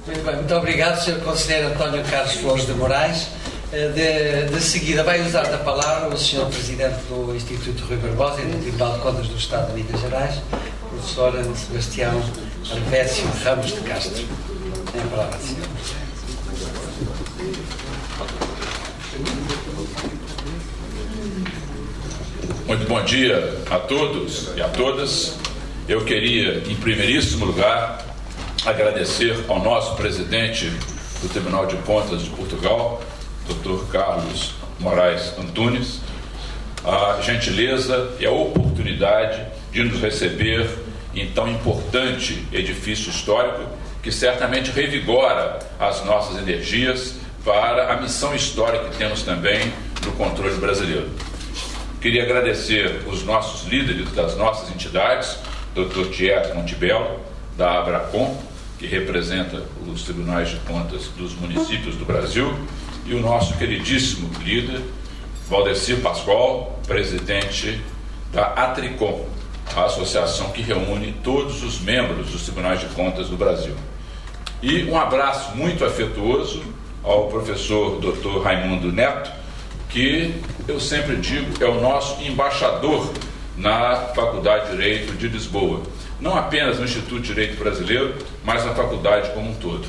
Muito bem, muito obrigado, Sr. Conselheiro António Carlos Flores de Moraes. De seguida vai usar da palavra o Sr. Presidente do Instituto Rui Barbosa e do Tribunal de Contas do Estado de Minas Gerais, Professor Sebastião Alvécio Ramos de Castro. Tem a palavra, Sr. Muito bom dia a todos e a todas. Eu queria, em primeiríssimo lugar, agradecer ao nosso presidente do Tribunal de Contas de Portugal, Dr. Carlos Moraes Antunes, a gentileza e a oportunidade de nos receber em tão importante edifício histórico que certamente revigora as nossas energias para a missão histórica que temos também no controle brasileiro. Queria agradecer os nossos líderes das nossas entidades, Dr. Thierry Montebello, da Abracom, que representa os tribunais de contas dos municípios do Brasil, e o nosso queridíssimo líder, Valdecir Pascoal, presidente da Atricom, a associação que reúne todos os membros dos tribunais de contas do Brasil. E um abraço muito afetuoso ao professor Dr. Raimundo Neto, que eu sempre digo é o nosso embaixador na Faculdade de Direito de Lisboa, não apenas no Instituto de Direito Brasileiro, mas na faculdade como um todo.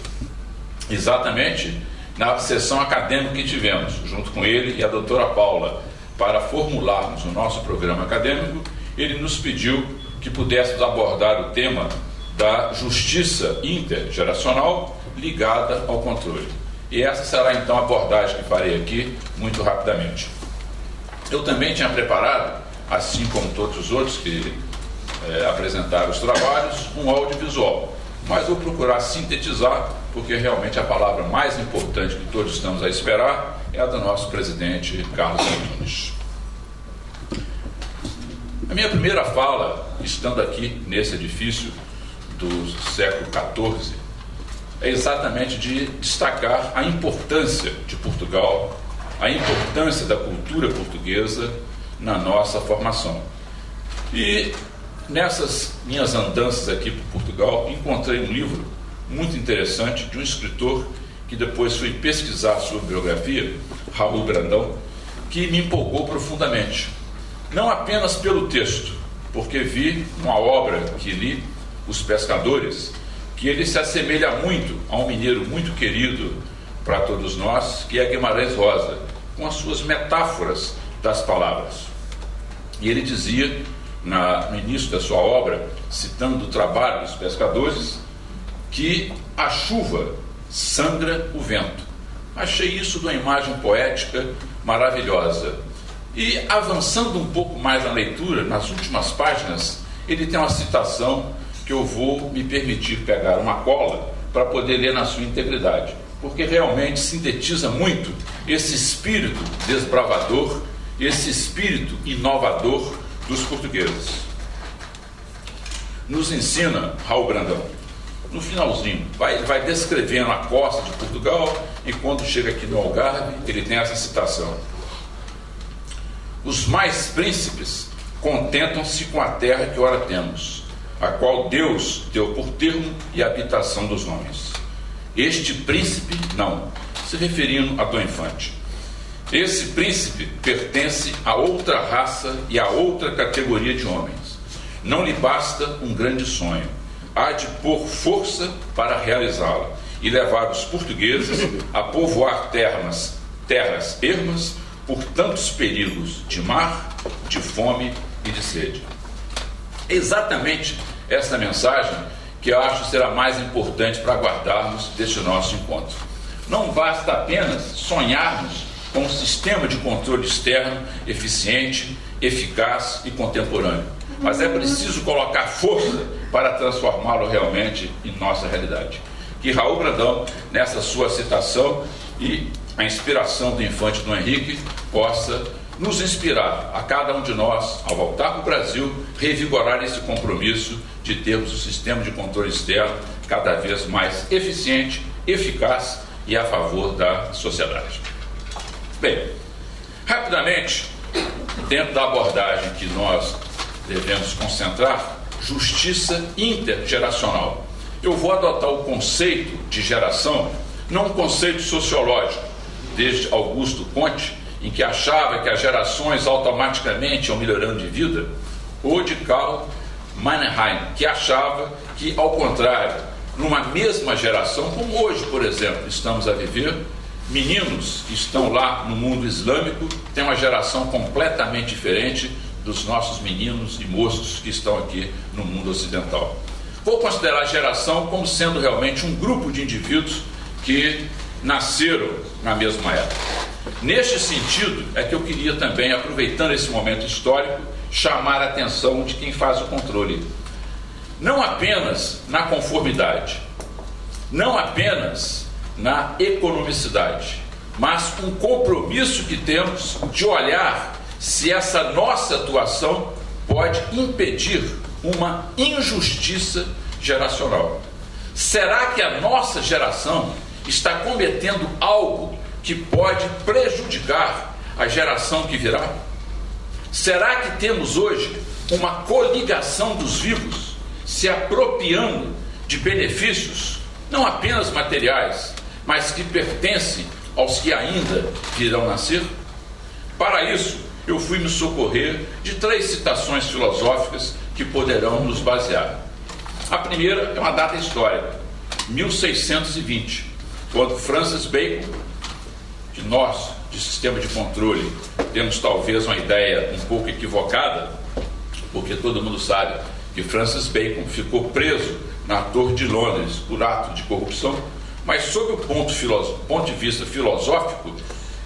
Exatamente na sessão acadêmica que tivemos, junto com ele e a doutora Paula, para formularmos o nosso programa acadêmico, ele nos pediu que pudéssemos abordar o tema da justiça intergeracional ligada ao controle. E essa será então a abordagem que farei aqui muito rapidamente. Eu também tinha preparado, assim como todos os outros que apresentaram os trabalhos, um audiovisual, mas vou procurar sintetizar, porque realmente a palavra mais importante que todos estamos a esperar é a do nosso presidente Carlos Antunes. A minha primeira fala, estando aqui nesse edifício do século XIV, é exatamente de destacar a importância de Portugal, a importância da cultura portuguesa na nossa formação. E nessas minhas andanças aqui por Portugal, encontrei um livro muito interessante de um escritor que depois fui pesquisar sua biografia, Raul Brandão, que me empolgou profundamente. Não apenas pelo texto, porque vi uma obra que li, Os Pescadores, que ele se assemelha muito a um mineiro muito querido para todos nós, que é Guimarães Rosa, com as suas metáforas das palavras. E ele dizia, no início da sua obra, citando o trabalho dos pescadores, que a chuva sangra o vento. Achei isso de uma imagem poética maravilhosa. E avançando um pouco mais na leitura, nas últimas páginas, ele tem uma citação que eu vou me permitir pegar uma cola para poder ler na sua integridade, porque realmente sintetiza muito esse espírito desbravador, esse espírito inovador dos portugueses. Nos ensina Raul Brandão, no finalzinho, vai descrevendo a costa de Portugal, e quando chega aqui no Algarve, ele tem essa citação: os mais príncipes contentam-se com a terra que ora temos, a qual Deus deu por termo e habitação dos homens. Este príncipe, não, se referindo a Dom Infante. Esse príncipe pertence a outra raça e a outra categoria de homens. Não lhe basta um grande sonho, há de pôr força para realizá-lo e levar os portugueses a povoar terras ermas por tantos perigos de mar, de fome e de sede. É exatamente essa mensagem que eu acho será mais importante para guardarmos deste nosso encontro. Não basta apenas sonharmos com um sistema de controle externo eficiente, eficaz e contemporâneo, mas é preciso colocar força para transformá-lo realmente em nossa realidade. Que Raul Brandão, nessa sua citação e a inspiração do infante Dom Henrique, possa nos inspirar a cada um de nós, ao voltar para o Brasil, revigorar esse compromisso de termos um sistema de controle externo cada vez mais eficiente, eficaz e a favor da sociedade. Bem, rapidamente, dentro da abordagem que nós devemos concentrar, justiça intergeracional. eu vou adotar o conceito de geração, não um conceito sociológico, desde Augusto Comte, em que achava que as gerações automaticamente iam melhorando de vida, ou de Karl Mannheim, que achava que, ao contrário, numa mesma geração, como hoje, por exemplo, estamos a viver, meninos que estão lá no mundo islâmico têm uma geração completamente diferente dos nossos meninos e moços que estão aqui no mundo ocidental. Vou considerar a geração como sendo realmente um grupo de indivíduos que nasceram na mesma época. Neste sentido, é que eu queria também, aproveitando esse momento histórico, chamar a atenção de quem faz o controle. Não apenas na conformidade, não apenas na economicidade, mas um compromisso que temos de olhar se essa nossa atuação pode impedir uma injustiça geracional. Será que a nossa geração está cometendo algo que pode prejudicar a geração que virá? Será que temos hoje uma coligação dos vivos se apropriando de benefícios, não apenas materiais, mas que pertencem aos que ainda virão nascer? Para isso, eu fui me socorrer de 3 citações filosóficas que poderão nos basear. A primeira é uma data histórica, 1620, quando Francis Bacon, que nós, de sistema de controle, temos talvez uma ideia um pouco equivocada, porque todo mundo sabe que Francis Bacon ficou preso na Torre de Londres por ato de corrupção, mas sob o ponto de vista filosófico,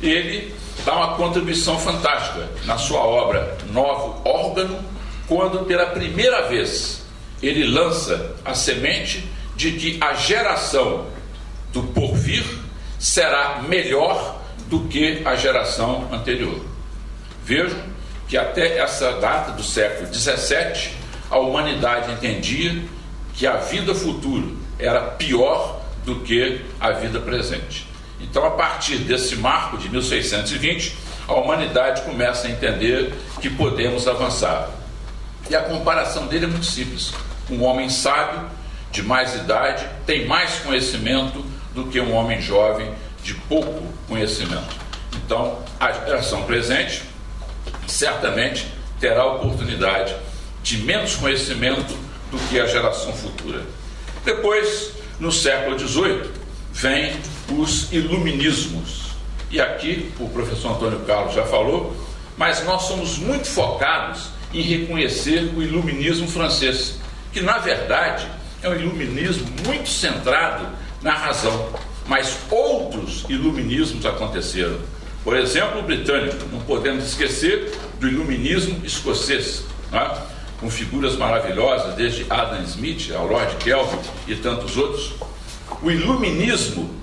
ele dá uma contribuição fantástica na sua obra Novo Órgano, quando pela primeira vez ele lança a semente de que a geração do porvir será melhor do que a geração anterior. Vejam que até essa data do século XVII, a humanidade entendia que a vida futura era pior do que a vida presente. Então, a partir desse marco de 1620, a humanidade começa a entender que podemos avançar. E a comparação dele é muito simples. Um homem sábio, de mais idade, tem mais conhecimento do que um homem jovem de pouco conhecimento. Então, a geração presente certamente terá a oportunidade de menos conhecimento do que a geração futura. Depois, no século XVIII, vem os iluminismos. E aqui o professor Antônio Carlos já falou, mas nós somos muito focados em reconhecer o iluminismo francês, que na verdade é um iluminismo muito centrado na razão, mas outros iluminismos aconteceram. Por exemplo, o britânico, não podemos esquecer do iluminismo escocês, né? Com figuras maravilhosas, desde Adam Smith ao Lord Kelvin e tantos outros. O iluminismo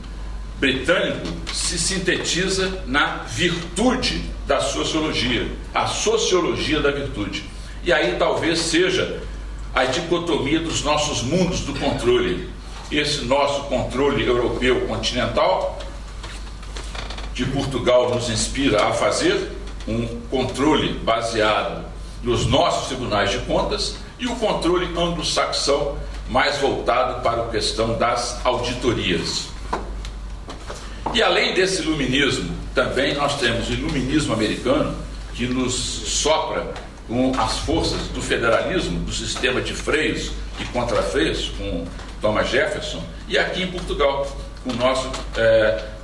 britânico se sintetiza na virtude da sociologia, a sociologia da virtude. E aí talvez seja a dicotomia dos nossos mundos do controle. Esse nosso controle europeu continental, que Portugal nos inspira a fazer, um controle baseado nos nossos tribunais de contas, e o controle anglo-saxão, mais voltado para a questão das auditorias. E além desse iluminismo, também nós temos o iluminismo americano, que nos sopra com as forças do federalismo, do sistema de freios e contrafreios, com Thomas Jefferson, e aqui em Portugal, com o nosso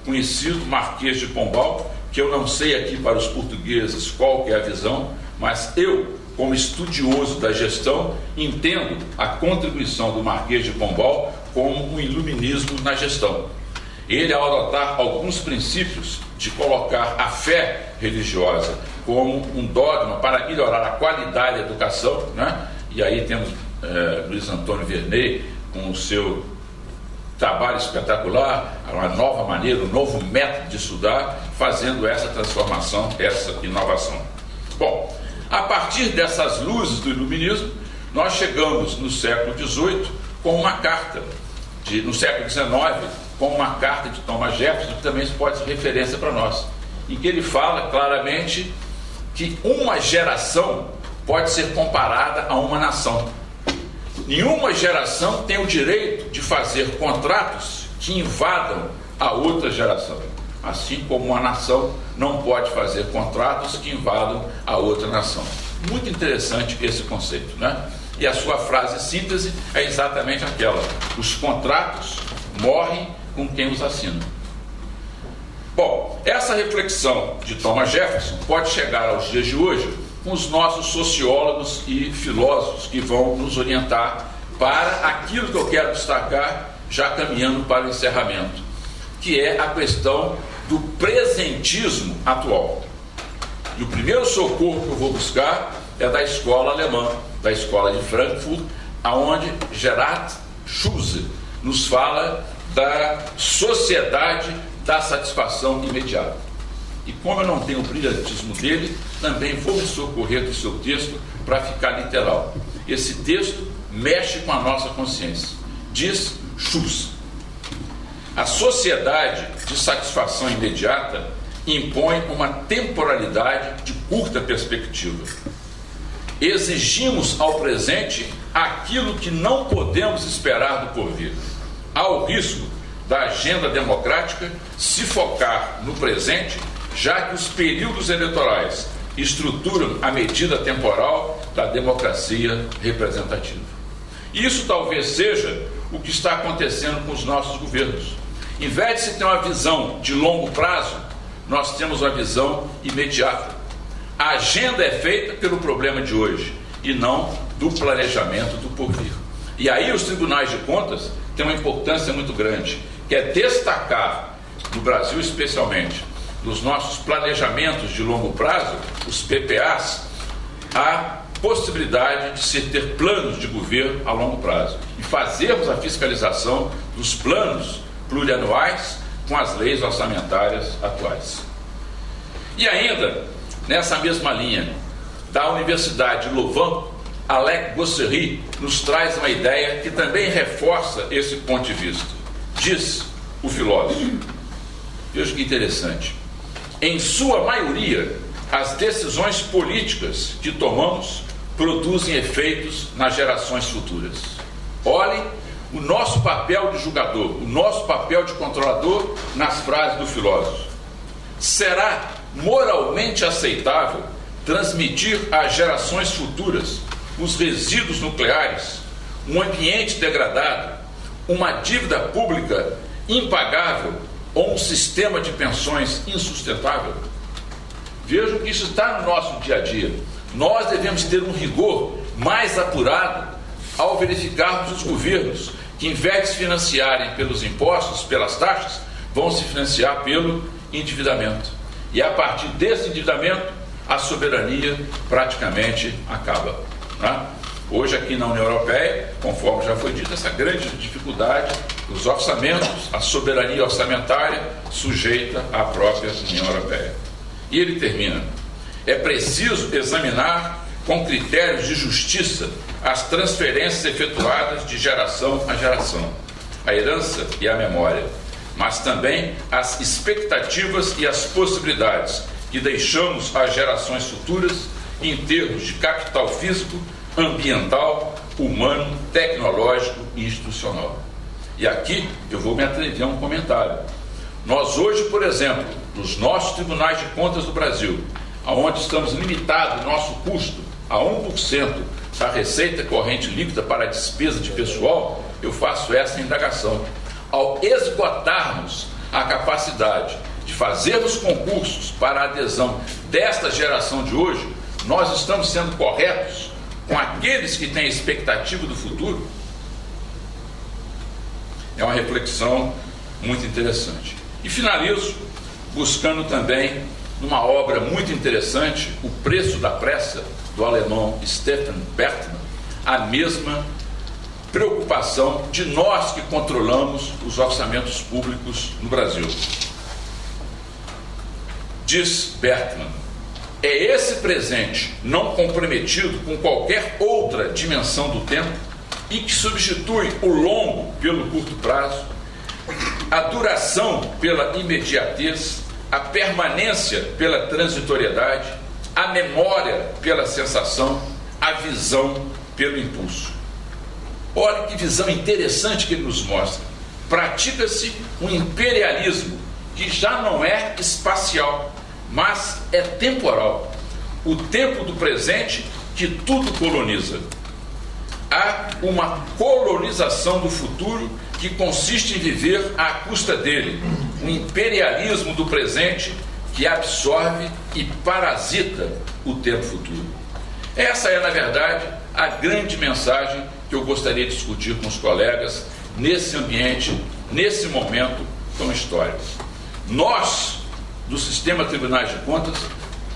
conhecido Marquês de Pombal, que eu não sei aqui para os portugueses qual que é a visão, mas eu, como estudioso da gestão, entendo a contribuição do Marquês de Pombal como um iluminismo na gestão. Ele, ao adotar alguns princípios de colocar a fé religiosa como um dogma para melhorar a qualidade da educação, né? E aí temos Luiz Antônio Verney com o seu trabalho espetacular, uma nova maneira, um novo método de estudar, fazendo essa transformação, essa inovação. Bom, a partir dessas luzes do iluminismo, nós chegamos no século XVIII com uma carta, no século XIX, com uma carta de Thomas Jefferson, que também pode ser referência para nós, em que ele fala claramente que uma geração pode ser comparada a uma nação. Nenhuma geração tem o direito de fazer contratos que invadam a outra geração, assim como uma nação não pode fazer contratos que invadam a outra nação. Muito interessante esse conceito, né? E a sua frase síntese é exatamente aquela: os contratos morrem com quem os assina. Bom, essa reflexão de Thomas Jefferson pode chegar aos dias de hoje com os nossos sociólogos e filósofos que vão nos orientar para aquilo que eu quero destacar, já caminhando para o encerramento, que é a questão do presentismo atual. E o primeiro socorro que eu vou buscar é da escola alemã, da escola de Frankfurt, aonde Gerhard Schuse nos fala da sociedade da satisfação imediata. E como eu não tenho o brilhantismo dele, também vou me socorrer do seu texto para ficar literal. Esse texto mexe com a nossa consciência. Diz Schuse: a sociedade de satisfação imediata impõe uma temporalidade de curta perspectiva. Exigimos ao presente aquilo que não podemos esperar do porvir. Há o risco da agenda democrática se focar no presente, já que os períodos eleitorais estruturam a medida temporal da democracia representativa. Isso talvez seja o que está acontecendo com os nossos governos. Em vez de se ter uma visão de longo prazo, nós temos uma visão imediata. A agenda é feita pelo problema de hoje e não do planejamento do porvir. E aí os tribunais de contas têm uma importância muito grande, que é destacar, no Brasil especialmente, nos nossos planejamentos de longo prazo, os PPAs, a possibilidade de se ter planos de governo a longo prazo e fazermos a fiscalização dos planos plurianuais com as leis orçamentárias atuais. E ainda, nessa mesma linha, da Universidade de Louvain, Alec Gossery nos traz uma ideia que também reforça esse ponto de vista. Diz o filósofo, veja que interessante: em sua maioria, as decisões políticas que tomamos produzem efeitos nas gerações futuras. Olhe o nosso papel de julgador, o nosso papel de controlador nas frases do filósofo. Será moralmente aceitável transmitir às gerações futuras os resíduos nucleares, um ambiente degradado, uma dívida pública impagável ou um sistema de pensões insustentável? Vejam que isso está no nosso dia a dia. Nós devemos ter um rigor mais apurado ao verificarmos os governos que, em vez de se financiarem pelos impostos, pelas taxas, vão se financiar pelo endividamento. E a partir desse endividamento, a soberania praticamente acaba, né? Hoje aqui na União Europeia, conforme já foi dito, essa grande dificuldade dos orçamentos, a soberania orçamentária sujeita à própria União Europeia. E ele termina: é preciso examinar com critérios de justiça as transferências efetuadas de geração a geração, a herança e a memória, mas também as expectativas e as possibilidades que deixamos às gerações futuras em termos de capital físico, ambiental, humano, tecnológico e institucional. E aqui eu vou me atrever a um comentário. Nós hoje, por exemplo, nos nossos tribunais de contas do Brasil, onde estamos limitados o nosso custo a 1% da receita corrente líquida para a despesa de pessoal, eu faço essa indagação. Ao esgotarmos a capacidade de fazermos concursos para a adesão desta geração de hoje, nós estamos sendo corretos com aqueles que têm expectativa do futuro? É uma reflexão muito interessante. E finalizo buscando também, numa obra muito interessante, O Preço da Pressa, do alemão Stefan Bertmann, a mesma preocupação de nós que controlamos os orçamentos públicos no Brasil. Diz Bertmann: é esse presente não comprometido com qualquer outra dimensão do tempo e que substitui o longo pelo curto prazo, a duração pela imediatez, a permanência pela transitoriedade, a memória pela sensação, a visão pelo impulso. Olha que visão interessante que ele nos mostra. Pratica-se um imperialismo que já não é espacial, mas é temporal. O tempo do presente que tudo coloniza. Há uma colonização do futuro que consiste em viver à custa dele. Um imperialismo do presente que absorve e parasita o tempo futuro. Essa é, na verdade, a grande mensagem que eu gostaria de discutir com os colegas nesse ambiente, nesse momento tão histórico. Nós, do Sistema Tribunais de Contas,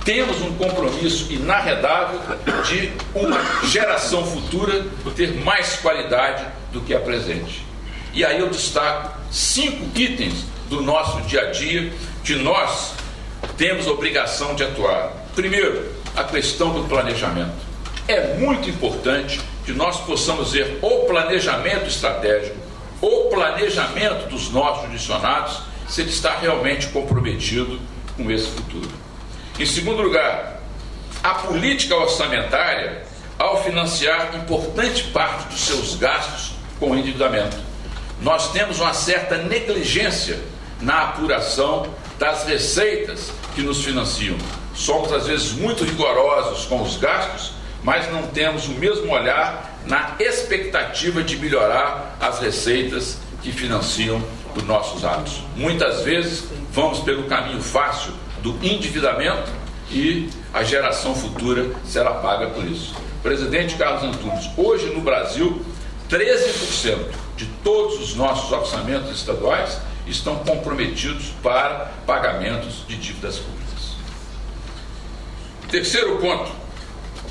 temos um compromisso inarredável de uma geração futura ter mais qualidade do que a presente. E aí eu destaco 5 itens do nosso dia a dia que nós temos obrigação de atuar. Primeiro, a questão do planejamento. É muito importante que nós possamos ver o planejamento estratégico, o planejamento dos nossos judicionados, se ele está realmente comprometido com esse futuro. Em segundo lugar, a política orçamentária, ao financiar importante parte dos seus gastos com o endividamento. Nós temos uma certa negligência na apuração das receitas que nos financiam. Somos, às vezes, muito rigorosos com os gastos, mas não temos o mesmo olhar na expectativa de melhorar as receitas que financiam os nossos atos. Muitas vezes vamos pelo caminho fácil do endividamento e a geração futura será paga por isso. Presidente Carlos Antunes, hoje no Brasil, 13% de todos os nossos orçamentos estaduais estão comprometidos para pagamentos de dívidas públicas. Terceiro ponto,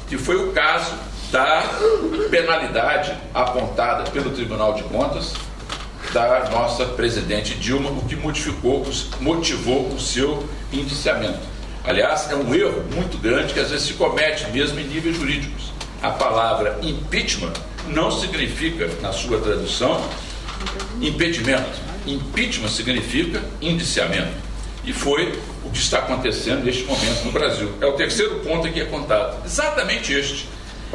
que foi o caso da penalidade apontada pelo Tribunal de Contas da nossa presidente Dilma, o que motivou o seu indiciamento. Aliás, é um erro muito grande que às vezes se comete mesmo em níveis jurídicos. A palavra impeachment não significa, na sua tradução, impedimento. Impeachment significa indiciamento. E foi o que está acontecendo neste momento no Brasil. É o terceiro ponto aqui contado. Exatamente este.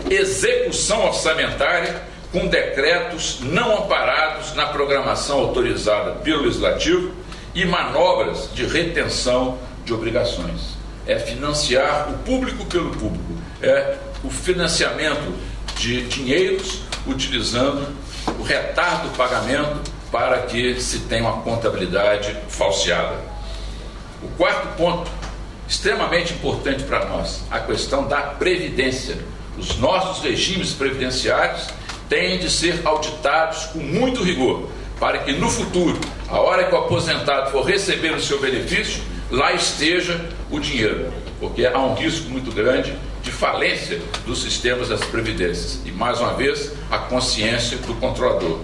Execução orçamentária com decretos não amparados na programação autorizada pelo Legislativo e manobras de retenção de obrigações. É financiar o público pelo público. É o financiamento de dinheiros utilizando o retardo do pagamento para que se tenha uma contabilidade falseada. O quarto ponto, extremamente importante para nós, a questão da previdência. Os nossos regimes previdenciários têm de ser auditados com muito rigor, para que no futuro, a hora que o aposentado for receber o seu benefício, lá esteja o dinheiro, porque há um risco muito grande de falência dos sistemas das previdências. E, mais uma vez, a consciência do controlador.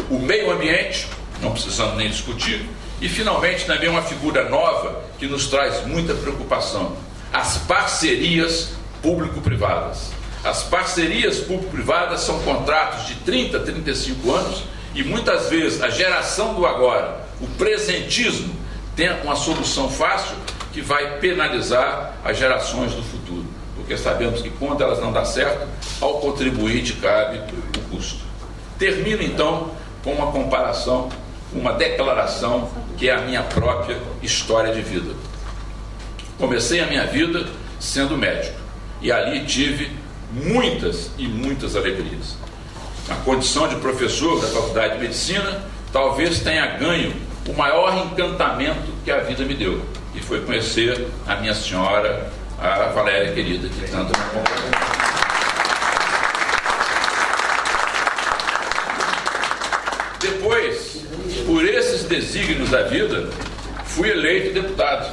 O meio ambiente, não precisamos nem discutir, e, finalmente, também uma figura nova que nos traz muita preocupação: as parcerias público-privadas. As parcerias público-privadas são contratos de 30, 35 anos e, muitas vezes, a geração do agora, o presentismo, tem uma solução fácil que vai penalizar as gerações do futuro, porque sabemos que quando elas não dão certo, ao contribuinte cabe o custo. Termino então com uma comparação, uma declaração que é a minha própria história de vida. Comecei a minha vida sendo médico e ali tive muitas e muitas alegrias. Na condição de professor da Faculdade de Medicina, talvez tenha ganho o maior encantamento que a vida me deu, e foi conhecer a minha senhora, a Valéria querida, que tanto me acompanhou. Depois, por esses desígnios da vida, fui eleito deputado,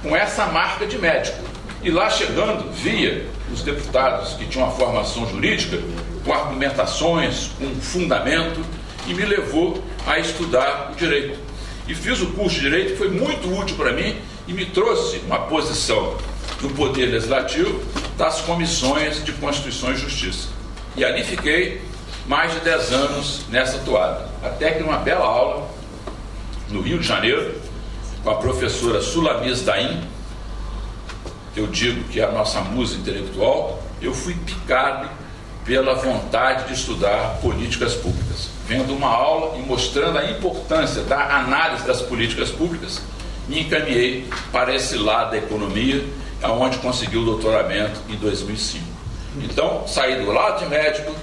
com essa marca de médico. E lá chegando, via os deputados que tinham uma formação jurídica, com argumentações, com fundamento, e me levou a estudar o direito. E fiz o curso de Direito, que foi muito útil para mim e me trouxe uma posição no Poder Legislativo das comissões de Constituição e Justiça. E ali fiquei mais de 10 anos nessa toada. Até que numa bela aula, no Rio de Janeiro, com a professora Sulamis Daim, que eu digo que é a nossa musa intelectual, eu fui picado pela vontade de estudar políticas públicas. Vendo uma aula e mostrando a importância da análise das políticas públicas, me encaminhei para esse lado da economia, onde consegui o doutoramento em 2005. Então, saí do lado de médico,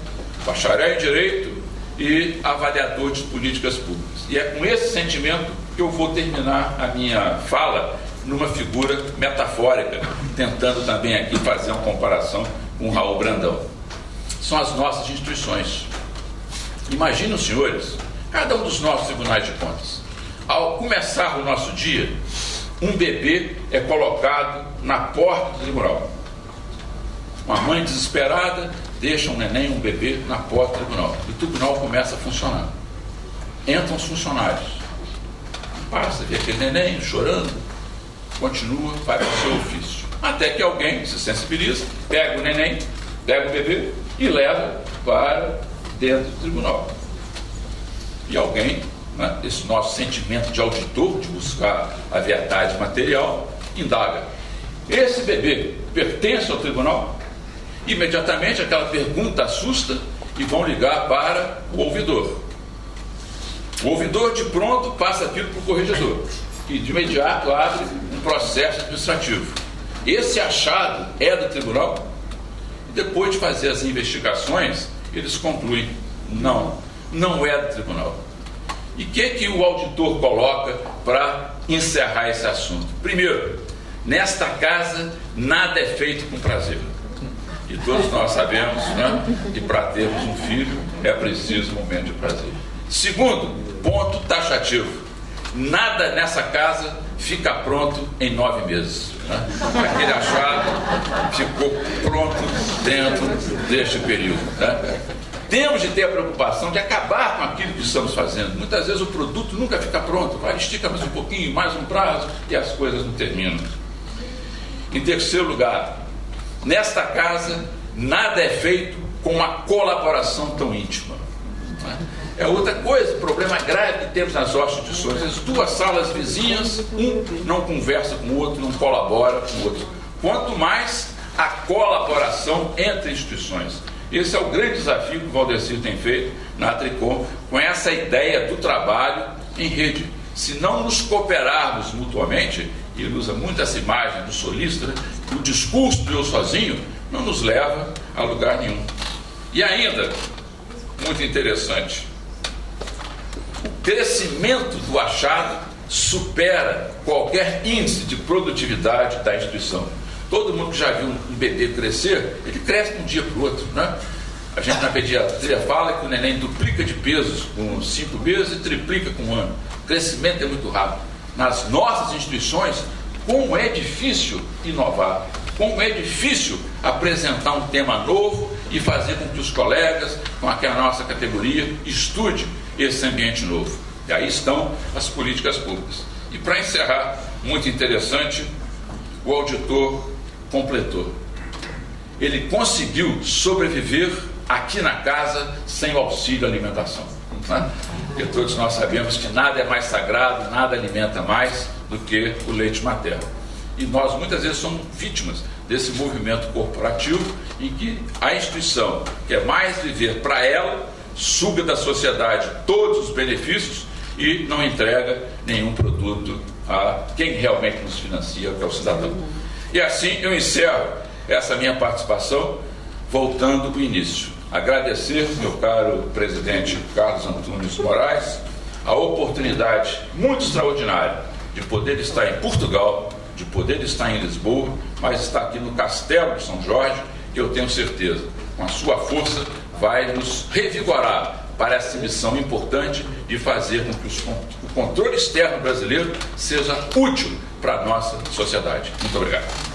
bacharel em Direito e avaliador de políticas públicas. E é com esse sentimento que eu vou terminar a minha fala numa figura metafórica, tentando também aqui fazer uma comparação com Raul Brandão. São as nossas instituições. Imaginem os senhores, cada um dos nossos tribunais de contas. Ao começar o nosso dia, um bebê é colocado na porta do tribunal. Uma mãe desesperada deixa um neném, um bebê, na porta do tribunal. E o tribunal começa a funcionar. Entram os funcionários. Passa, vê aquele neném chorando, continua, vai para o seu ofício. Até que alguém se sensibiliza, pega o neném, pega o bebê e leva para dentro do tribunal. E alguém, né, esse nosso sentimento de auditor, de buscar a verdade material, indaga: esse bebê pertence ao tribunal? Imediatamente aquela pergunta assusta e vão ligar para o ouvidor. O ouvidor de pronto passa aquilo para o corregedor, que de imediato abre um processo administrativo. Esse achado é do tribunal? E depois de fazer as investigações, eles concluem: não é do tribunal. E o que o auditor coloca para encerrar esse assunto? Primeiro, nesta casa nada é feito com prazer. E todos nós sabemos, né, que para termos um filho é preciso um momento de prazer. Segundo, ponto taxativo: nada nessa casa fica pronto em 9 meses. Né? Aquele achado ficou pronto dentro deste período. Né? Temos de ter a preocupação de acabar com aquilo que estamos fazendo. Muitas vezes o produto nunca fica pronto, vai, estica mais um pouquinho, mais um prazo, e as coisas não terminam. Em terceiro lugar, nesta casa nada é feito com uma colaboração tão íntima. Né? É outra coisa, problema grave que temos nas nossas instituições. As duas salas vizinhas, um não conversa com o outro, não colabora com o outro. Quanto mais a colaboração entre instituições. Esse é o grande desafio que o Valdecir tem feito na Tricom, com essa ideia do trabalho em rede. Se não nos cooperarmos mutuamente, e ele usa muito essa imagem do solista, né? O discurso do eu sozinho não nos leva a lugar nenhum. E ainda, muito interessante, o crescimento do achado supera qualquer índice de produtividade da instituição. Todo mundo que já viu um bebê crescer, ele cresce de um dia para o outro, né? A gente na pediatria fala que o neném duplica de pesos com 5 meses e triplica com 1 ano. O crescimento é muito rápido. Nas nossas instituições, como é difícil inovar, como é difícil apresentar um tema novo e fazer com que os colegas, com aquela nossa categoria, estude esse ambiente novo. E aí estão as políticas públicas. E para encerrar, muito interessante, o auditor completou. Ele conseguiu sobreviver aqui na casa sem o auxílio alimentação. Né? Porque todos nós sabemos que nada é mais sagrado, nada alimenta mais do que o leite materno. E nós muitas vezes somos vítimas desse movimento corporativo em que a instituição quer mais viver para ela, suga da sociedade todos os benefícios e não entrega nenhum produto a quem realmente nos financia, que é o cidadão. E assim eu encerro essa minha participação, voltando ao início. Agradecer, meu caro presidente Carlos Antunes Moraes, a oportunidade muito extraordinária de poder estar em Portugal, de poder estar em Lisboa, mas estar aqui no Castelo de São Jorge, que eu tenho certeza, com a sua força, vai nos revigorar para essa missão importante de fazer com que o controle externo brasileiro seja útil para a nossa sociedade. Muito obrigado.